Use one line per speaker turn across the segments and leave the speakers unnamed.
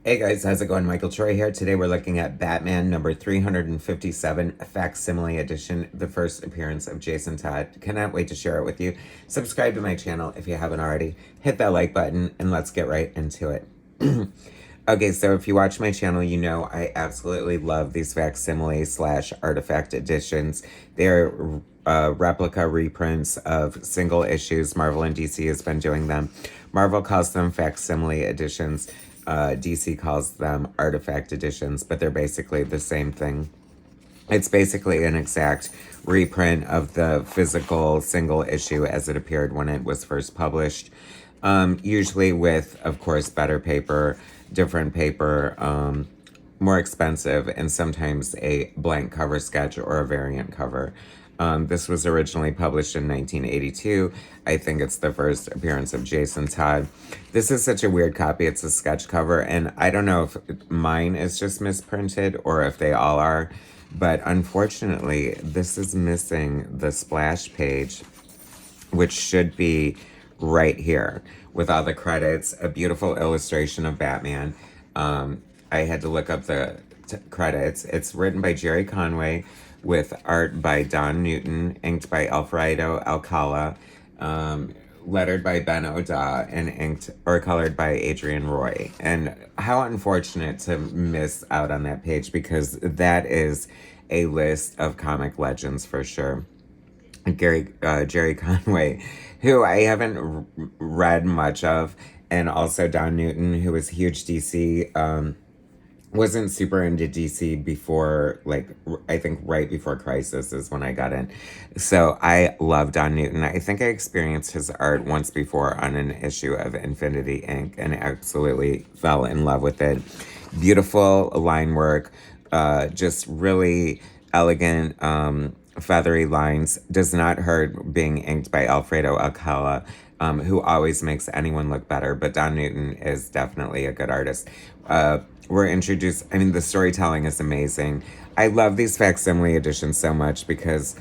Hey guys, how's it going? Michael Troy here. Today we're looking at Batman number 357, Facsimile Edition, the first appearance of Jason Todd. Cannot wait to share it with you. Subscribe to my channel if you haven't already. Hit that like button and let's get right into it. Okay, so if you watch my channel, you know I absolutely love these facsimile slash artifact editions. They're replica reprints of single issues. Marvel and DC has been doing them. Marvel calls them facsimile editions. DC calls them artifact editions, but they're basically the same thing. It's basically an exact reprint of the physical single issue as it appeared when it was first published. Usually with, of course, better paper, different paper, more expensive, and sometimes a blank cover sketch or a variant cover. This was originally published in 1982. I think it's the first appearance of Jason Todd. This is such a weird copy. It's a sketch cover, and I don't know if mine is just misprinted or if they all are, but unfortunately, this is missing the splash page, which should be right here with all the credits, a beautiful illustration of Batman. I had to look up the credits. It's written by Jerry Conway with art by Don Newton, inked by Alfredo Alcala, lettered by Ben Oda, and inked or colored by Adrian Roy. And how unfortunate to miss out on that page, because that is a list of comic legends for sure. Jerry Conway, who I haven't read much of, and also Don Newton, who was huge DC. Wasn't super into DC before, like, I think right before Crisis is when I got in. So I love Don Newton. I think I experienced his art once before on an issue of Infinity Inc. and absolutely fell in love with it. Beautiful line work, just really elegant, feathery lines. Does not hurt being inked by Alfredo Alcala, who always makes anyone look better. But Don Newton is definitely a good artist. We're introduced, I mean, the storytelling is amazing. I love these facsimile editions so much because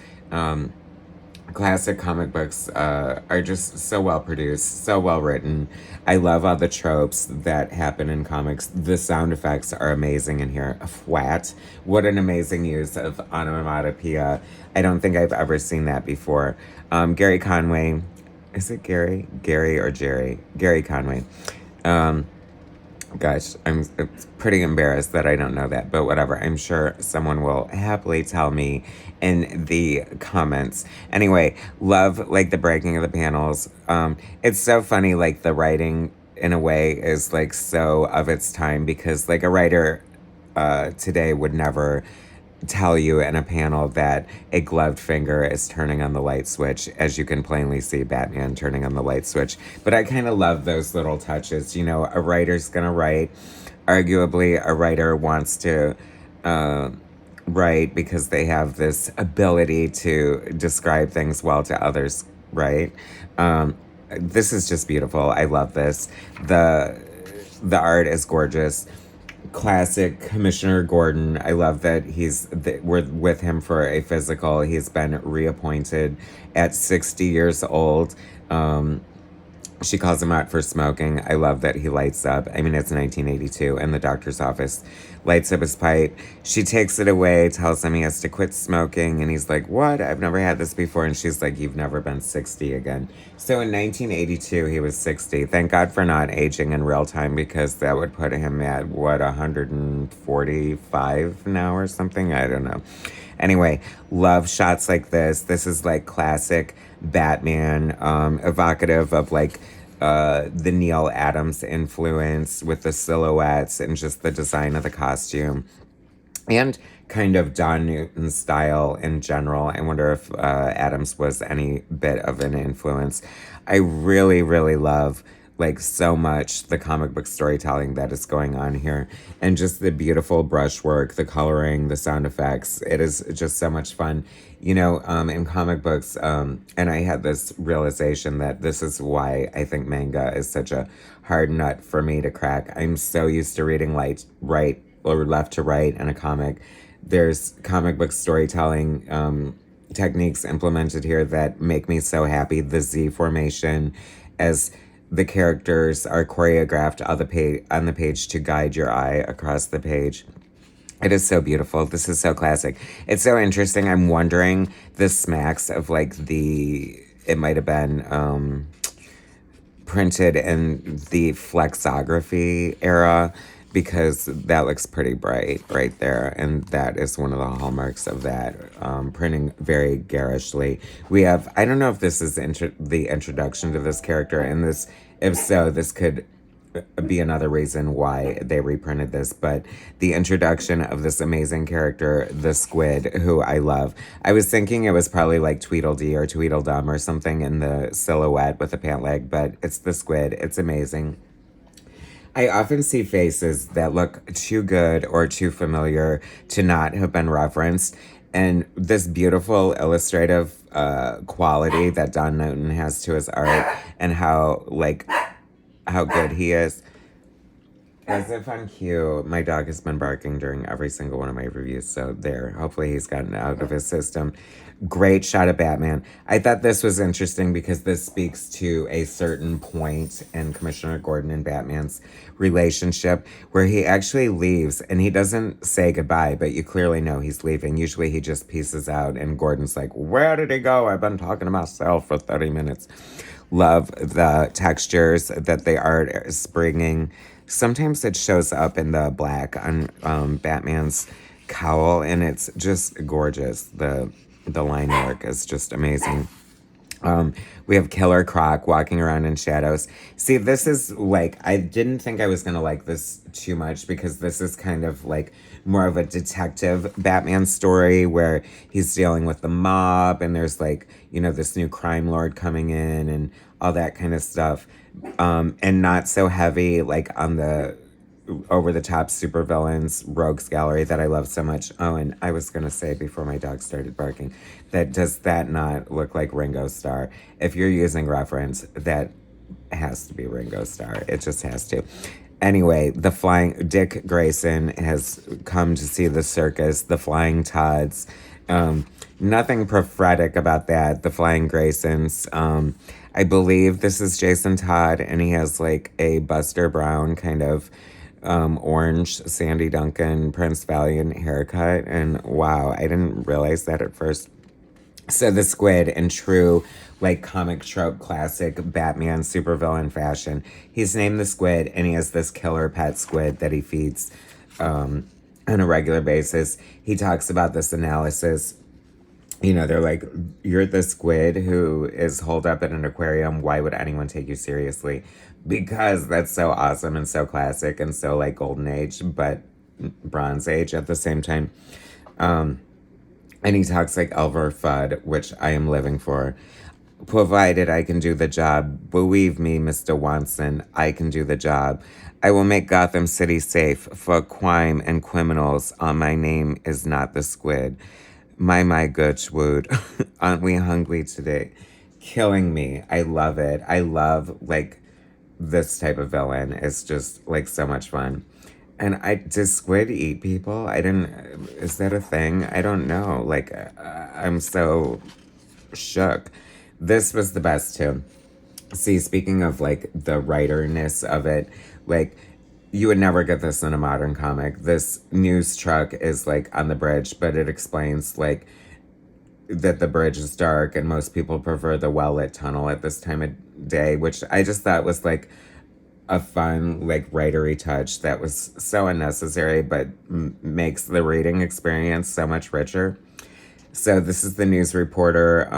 classic comic books are just so well produced, so well written. I love all the tropes that happen in comics. The sound effects are amazing in here. What. What an amazing use of onomatopoeia. I don't think I've ever seen that before. Gary Conway. Is it Gary? Gary or Jerry? Gary Conway. Gosh, I'm pretty embarrassed that I don't know that, but whatever. I'm sure someone will happily tell me in the comments. Anyway, love, like, the breaking of the panels. It's so funny, like, the writing, in a way, is, like, so of its time, because, like, a writer today would never tell you in a panel that a gloved finger is turning on the light switch, as you can plainly see Batman turning on the light switch. But I kind of love those little touches. You know, a writer's gonna write. Arguably, a writer wants to write because they have this ability to describe things well to others, right? This is just beautiful. I love this. The art is gorgeous. Classic Commissioner Gordon. I love that we're with him for a physical. He's been reappointed at 60 years old. She calls him out for smoking. I love that he lights up. I mean, it's 1982, and the doctor's office lights up his pipe. She takes it away, tells him he has to quit smoking, and he's like, what? I've never had this before. And she's like, you've never been 60 again. So in 1982, he was 60. Thank God for not aging in real time, because that would put him at, what, 145 now or something? I don't know. Anyway, love shots like this. This is like classic Batman, evocative of like the Neil Adams influence with the silhouettes and just the design of the costume. And kind of Don Newton's style in general. I wonder if Adams was any bit of an influence. I really, really love, like, so much the comic book storytelling that is going on here, and just the beautiful brushwork, the coloring, the sound effects. It is just so much fun. You know, in comic books, and I had this realization that this is why I think manga is such a hard nut for me to crack. I'm so used to reading right or left to right in a comic. There's comic book storytelling techniques implemented here that make me so happy. The Z formation as the characters are choreographed on the page to guide your eye across the page. It is so beautiful. This is so classic. It's so interesting. I'm wondering, this smacks of like it might have been printed in the flexography era, because that looks pretty bright right there, and that is one of the hallmarks of that, printing very garishly. We have, I don't know if this is the introduction to this character, and this, if so, this could be another reason why they reprinted this, but the introduction of this amazing character, the squid, who I love. I was thinking it was probably like Tweedledee or Tweedledum or something in the silhouette with a pant leg, but it's the squid. It's amazing. I often see faces that look too good or too familiar to not have been referenced. And this beautiful illustrative quality that Don Newton has to his art, and how good he is. As if on cue, my dog has been barking during every single one of my reviews, so there. Hopefully he's gotten out of his system. Great shot of Batman. I thought this was interesting because this speaks to a certain point in Commissioner Gordon and Batman's relationship, where he actually leaves, and he doesn't say goodbye, but you clearly know he's leaving. Usually he just pieces out, and Gordon's like, where did he go? I've been talking to myself for 30 minutes. Love the textures that the art is bringing. Sometimes it shows up in the black on Batman's cowl, and it's just gorgeous. The line work is just amazing. We have Killer Croc walking around in shadows. See, this is like, I didn't think I was going to like this too much, because this is kind of like more of a detective Batman story where he's dealing with the mob, and there's like, this new crime lord coming in and all that kind of stuff. And not so heavy like on the over-the-top supervillains rogues gallery that I love so much. Oh, and I was going to say before my dog started barking, does that not look like Ringo Starr? If you're using reference, that has to be Ringo Starr. It just has to. Anyway, Dick Grayson has come to see the circus, the Flying Todds. Nothing prophetic about that, the Flying Graysons. I believe this is Jason Todd, and he has like a Buster Brown kind of orange Sandy Duncan Prince Valiant haircut, and wow, I didn't realize that at first. So the squid, in true like comic trope classic Batman supervillain fashion, he's named the Squid, and he has this killer pet squid that he feeds on a regular basis. He talks about this analysis. They're like, you're the squid who is holed up in an aquarium. Why would anyone take you seriously? Because that's so awesome and so classic and so like golden age, but Bronze Age at the same time. And he talks like Elver Fudd, which I am living for. Provided I can do the job. Believe me, Mr. Watson, I can do the job. I will make Gotham City safe for crime and criminals. My name is not the squid. My Gertrude, aren't we hungry today? Killing me. I love it. I love like this type of villain. It's just like so much fun. And does squid eat people? Is that a thing? I don't know. Like, I'm so shook. This was the best too. See, speaking of like the writerness of it, like, you would never get this in a modern comic. This news truck is like on the bridge, but it explains like that the bridge is dark and most people prefer the well-lit tunnel at this time of day, which I just thought was like a fun, like writery touch that was so unnecessary, but makes the reading experience so much richer. So this is the news reporter,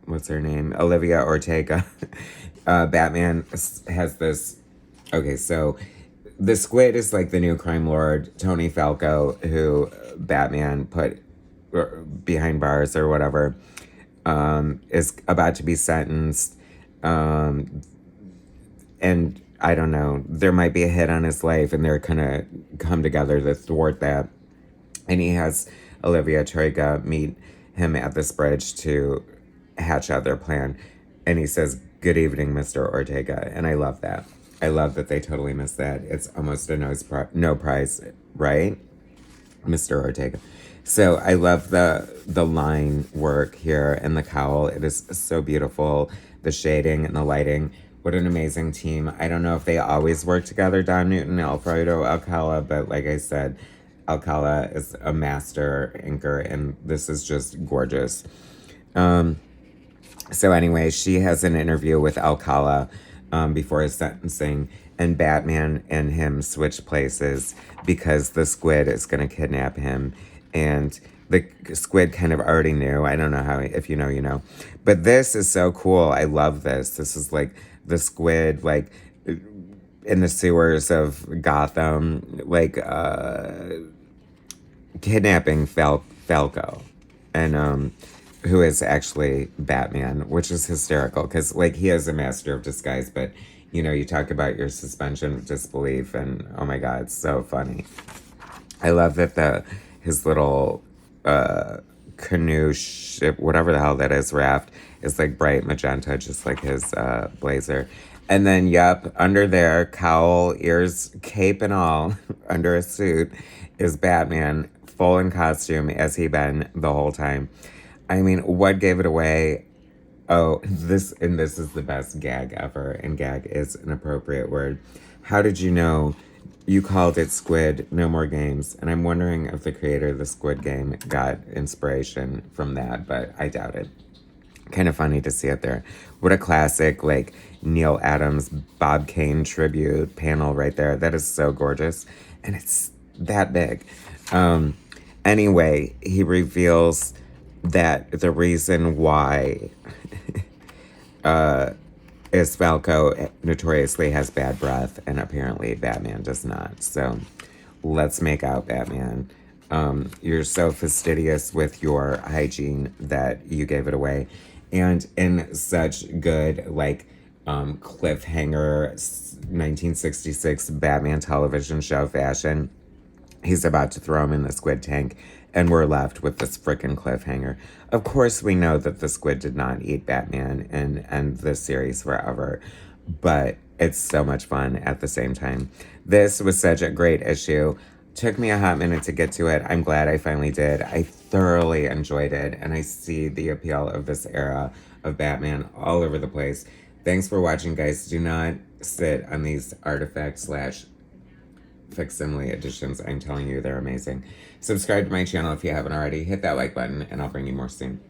what's her name? Olivia Ortega. Batman has this, okay, so the squid is like the new crime lord, Tony Falco, who Batman put behind bars or whatever, is about to be sentenced. And I don't know, there might be a hit on his life, and they're gonna come together to thwart that. And he has Olivia Ortega meet him at this bridge to hatch out their plan. And he says, "Good evening, Mr. Ortega." And I love that. I love that they totally missed that. It's almost a no prize, right? Mr. Ortega. So I love the line work here and the cowl. It is so beautiful. The shading and the lighting. What an amazing team. I don't know if they always work together, Don Newton, Alfredo Alcala, but like I said, Alcala is a master inker, and this is just gorgeous. So anyway, she has an interview with Alcala before his sentencing, and Batman and him switch places because the squid is going to kidnap him. And the squid kind of already knew. I don't know how, if you know, you know. But this is so cool. I love this. This is like the squid, like in the sewers of Gotham, like kidnapping Falco. And who is actually Batman, which is hysterical because, like, he is a master of disguise, but, you know, you talk about your suspension of disbelief, and oh my God, it's so funny. I love that his little canoe ship, whatever the hell that is, raft, is like bright magenta, just like his blazer. And then, yep, under there, cowl, ears, cape and all, under a suit, is Batman, full in costume as he been the whole time. I mean, what gave it away? Oh, this is the best gag ever, and gag is an appropriate word. How did you know? You called it Squid, no more games. And I'm wondering if the creator of the Squid Game got inspiration from that, but I doubt it. Kind of funny to see it there. What a classic, like, Neil Adams, Bob Kane tribute panel right there. That is so gorgeous. And it's that big. Anyway, he reveals that the reason why is Falco notoriously has bad breath, and apparently Batman does not. So let's make out, Batman. You're so fastidious with your hygiene that you gave it away. And in such good, like, cliffhanger 1966 Batman television show fashion, he's about to throw him in the squid tank, and we're left with this frickin' cliffhanger. Of course, we know that the squid did not eat Batman and end the series forever, but it's so much fun at the same time. This was such a great issue. Took me a hot minute to get to it. I'm glad I finally did. I thoroughly enjoyed it, and I see the appeal of this era of Batman all over the place. Thanks for watching, guys. Do not sit on these artifact / facsimile editions. I'm telling you, they're amazing. Subscribe to my channel if you haven't already. Hit that like button, and I'll bring you more soon.